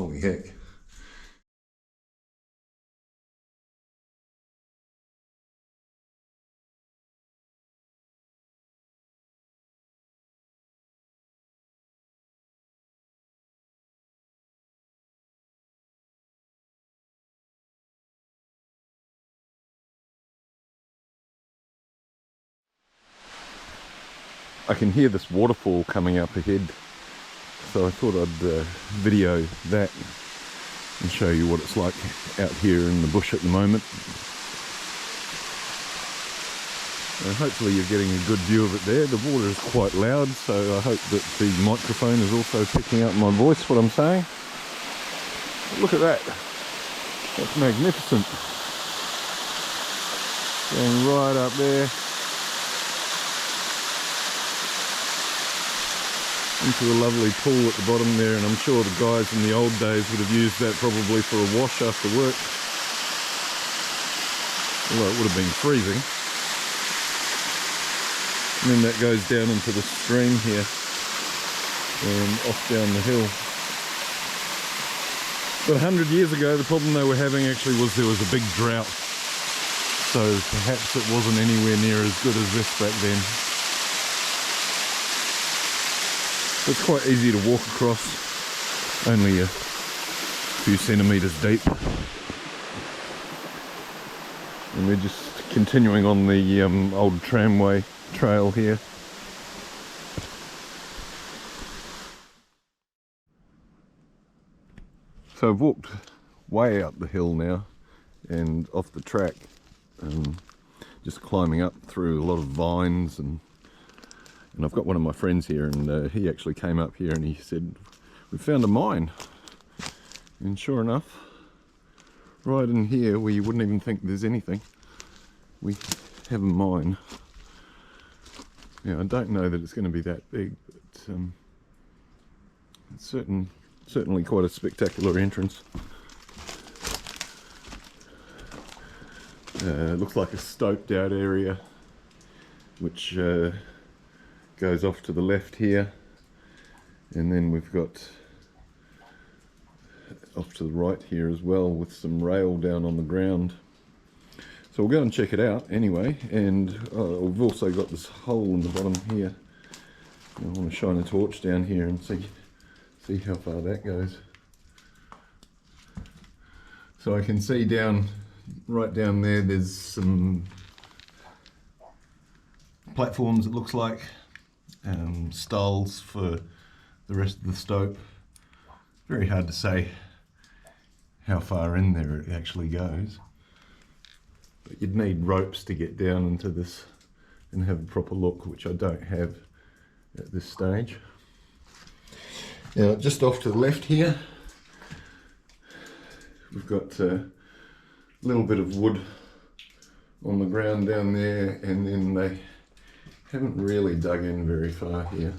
Holy heck. I can hear this waterfall coming up ahead, so I thought I'd video that and show you what it's like out here in the bush at the moment. Hopefully you're getting a good view of it there. The water is quite loud, so I hope that the microphone is also picking up my voice, what I'm saying. But look at that. That's magnificent. Going right up there into a lovely pool at the bottom there, and I'm sure the guys in the old days would have used that probably for a wash after work. Although it would have been freezing. And then that goes down into the stream here and off down the hill. But 100 years ago, the problem they were having actually was there was a big drought. So perhaps it wasn't anywhere near as good as this back then. It's quite easy to walk across, only a few centimetres deep. And we're just continuing on the old tramway trail here. So I've walked way up the hill now and off the track, just climbing up through a lot of vines, and I've got one of my friends here, and he actually came up here and he said, we found a mine. And sure enough, right in here where you wouldn't even think there's anything, we have a mine. Yeah, I don't know that it's going to be that big, but it's certainly quite a spectacular entrance. It looks like a stoped out area, which goes off to the left here, and then we've got off to the right here as well with some rail down on the ground. So we'll go and check it out anyway, and we've also got this hole in the bottom here. I want to shine a torch down here and see how far that goes. So I can see right down there, there's some platforms, it looks like, stalls for the rest of the stope. Very hard to say how far in there it actually goes, but you'd need ropes to get down into this and have a proper look, which I don't have at this stage. Now just off to the left here, we've got a little bit of wood on the ground down there, and then they haven't really dug in very far here.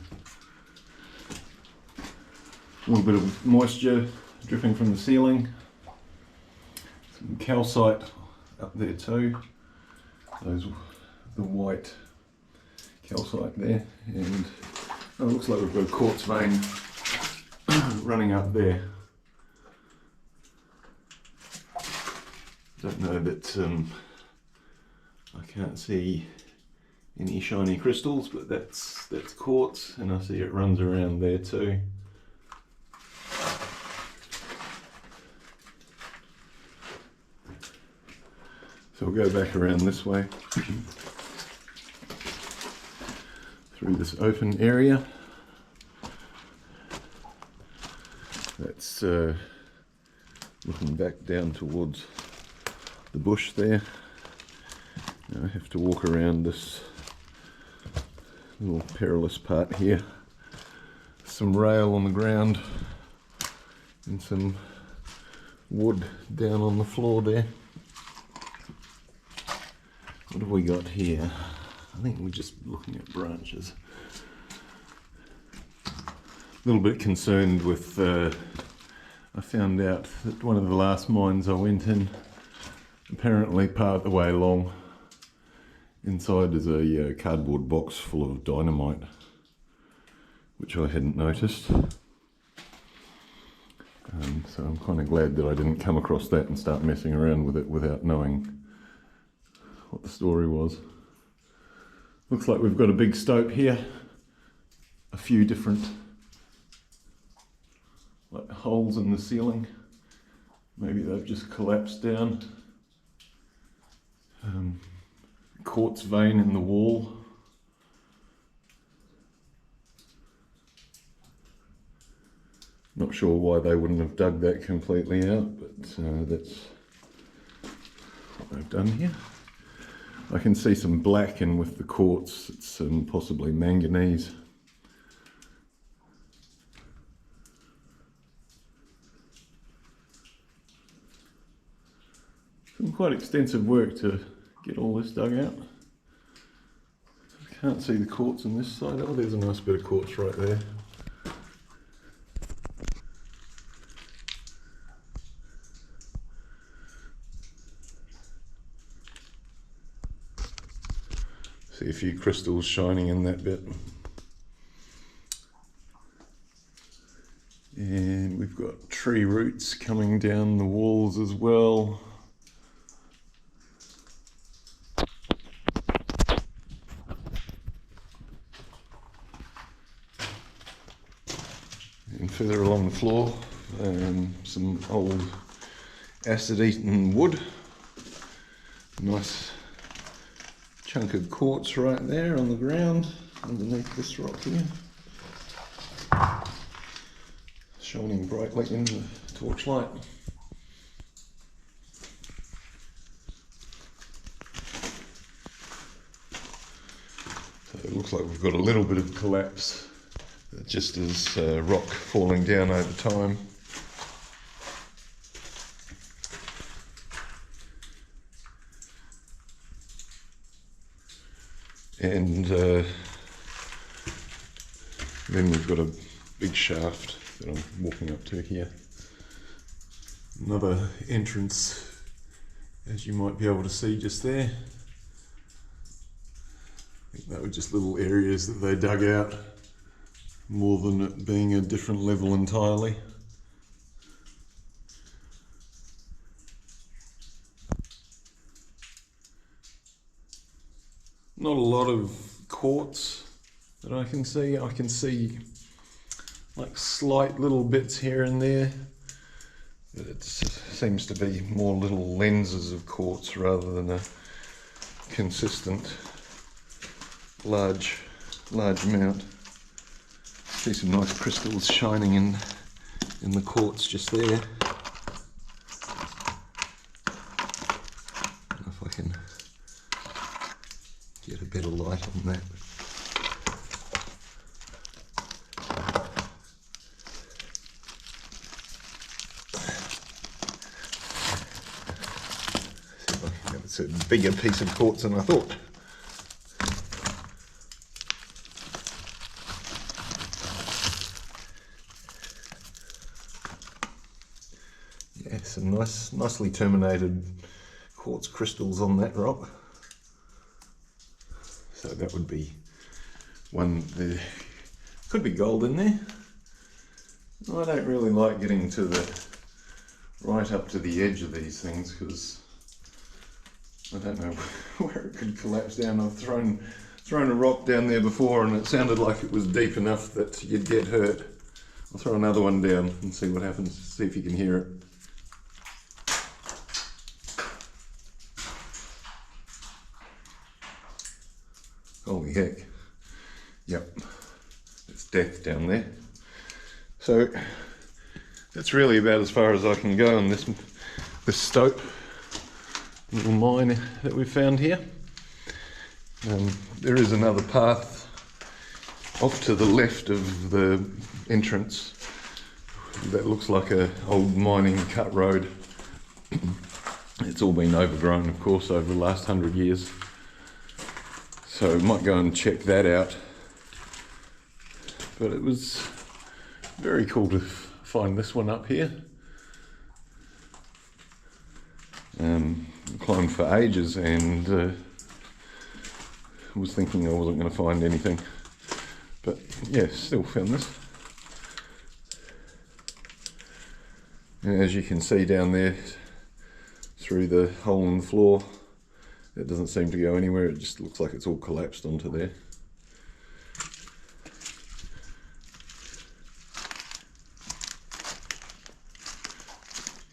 A little bit of moisture dripping from the ceiling. Some calcite up there too. The white calcite there, and it looks like we've got a quartz vein running up there. Don't know that I can't see any shiny crystals, but that's quartz, and I see it runs around there too. So we'll go back around this way through this open area. That's looking back down towards the bush there. Now I have to walk around this little perilous part here. Some rail on the ground and some wood down on the floor there. What have we got here? I think we're just looking at branches. A little bit concerned with, I found out that one of the last mines I went in, apparently part of the way along, inside is a cardboard box full of dynamite, which I hadn't noticed. So I'm kind of glad that I didn't come across that and start messing around with it without knowing what the story was. Looks like we've got a big stope here, a few different holes in the ceiling. Maybe they've just collapsed down. Quartz vein in the wall. Not sure why they wouldn't have dug that completely out, but that's what they've done here. I can see some black in with the quartz. It's possibly manganese. Some quite extensive work to get all this dug out. I can't see the quartz on this side. Oh, there's a nice bit of quartz right there. See a few crystals shining in that bit. And we've got tree roots coming down the walls as well. And further along the floor, some old acid-eaten wood. Nice chunk of quartz right there on the ground underneath this rock here, shining brightly in the torchlight. So it looks like we've got a little bit of collapse, just as rock falling down over time. And then we've got a big shaft that I'm walking up to here. Another entrance, as you might be able to see just there. I think that were just little areas that they dug out, more than it being a different level entirely. Not a lot of quartz that I can see. I can see like slight little bits here and there, but it seems to be more little lenses of quartz rather than a consistent large amount. See some nice crystals shining in the quartz just there. I don't know if I can get a better light on that. It's a bigger piece of quartz than I thought. Yeah, some nicely terminated quartz crystals on that rock. So that would be one. There could be gold in there. I don't really like getting to right up to the edge of these things because I don't know where it could collapse down. I've thrown a rock down there before and it sounded like it was deep enough that you'd get hurt. I'll throw another one down and see what happens, see if you can hear it. Holy heck. Yep, it's death down there. So that's really about as far as I can go on this stope. Little mine that we've found here. There is another path off to the left of the entrance that looks like an old mining cut road. It's all been overgrown, of course, over the last 100 years. So I might go and check that out. But it was very cool to find this one up here. Climbed for ages and was thinking I wasn't going to find anything, but yeah, still found this. And as you can see down there through the hole in the floor, it doesn't seem to go anywhere. It just looks like it's all collapsed onto there.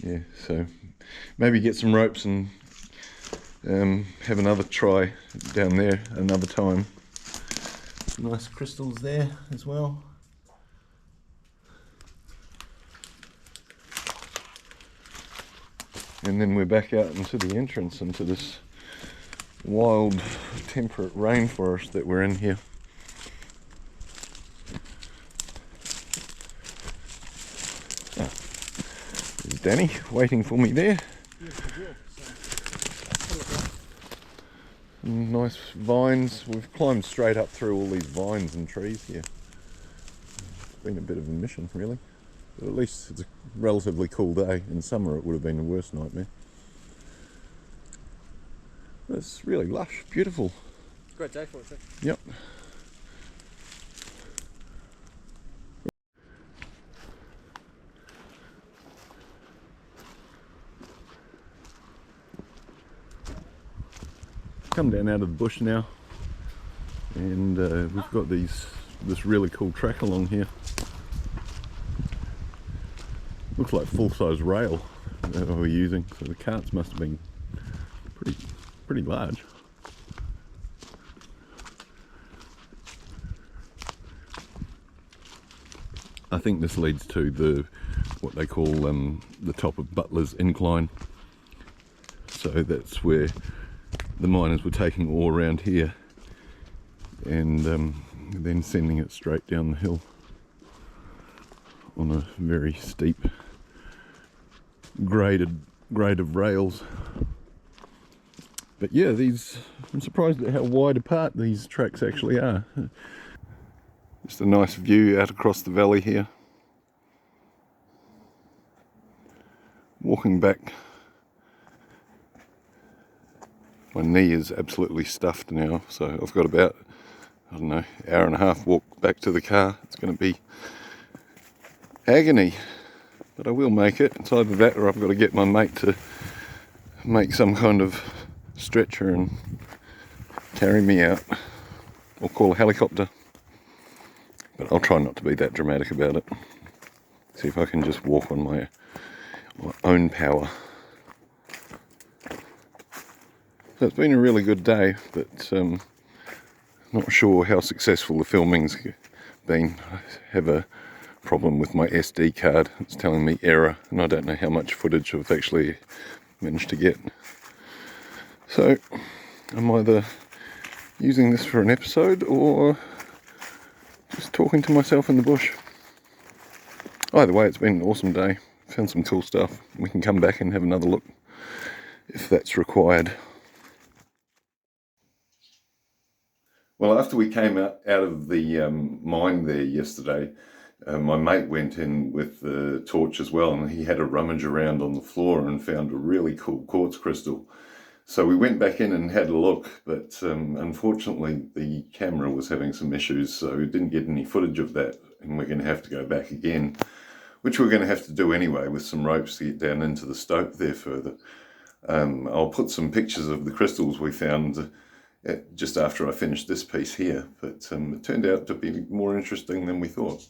Yeah, so maybe get some ropes and have another try down there another time. Nice crystals there as well. And then we're back out into the entrance, into this wild temperate rainforest that we're in here. Ah, there's Danny waiting for me there. Some nice vines. We've climbed straight up through all these vines and trees here. It's been a bit of a mission, really. But at least it's a relatively cool day. In summer it would have been the worst nightmare. But it's really lush, beautiful. Great day for it too. Yep. Come down out of the bush now, and we've got this really cool track along here. Looks like full-size rail that we're using, so the carts must have been pretty large. I think this leads to what they call the top of Butler's Incline. So that's where the miners were taking ore around here and then sending it straight down the hill on a very steep grade of rails. But yeah, I'm surprised at how wide apart these tracks actually are. Just a nice view out across the valley here. Walking back, my knee is absolutely stuffed now, so I've got about, I don't know, hour and a half walk back to the car. It's going to be agony, but I will make it. It's either that or I've got to get my mate to make some kind of stretcher and carry me out, or call a helicopter. But I'll try not to be that dramatic about it. See if I can just walk on my own power. So it's been a really good day, but not sure how successful the filming's been. I have a problem with my SD card. It's telling me error, and I don't know how much footage I've actually managed to get. So I'm either using this for an episode or just talking to myself in the bush. Either way, it's been an awesome day. Found some cool stuff. We can come back and have another look if that's required. Well, after we came out of the mine there yesterday, my mate went in with the torch as well, and he had a rummage around on the floor and found a really cool quartz crystal. So we went back in and had a look, but unfortunately the camera was having some issues, so we didn't get any footage of that, and we're going to have to go back again, which we're going to have to do anyway with some ropes to get down into the stope there further. I'll put some pictures of the crystals we found just after I finished this piece here, but it turned out to be more interesting than we thought.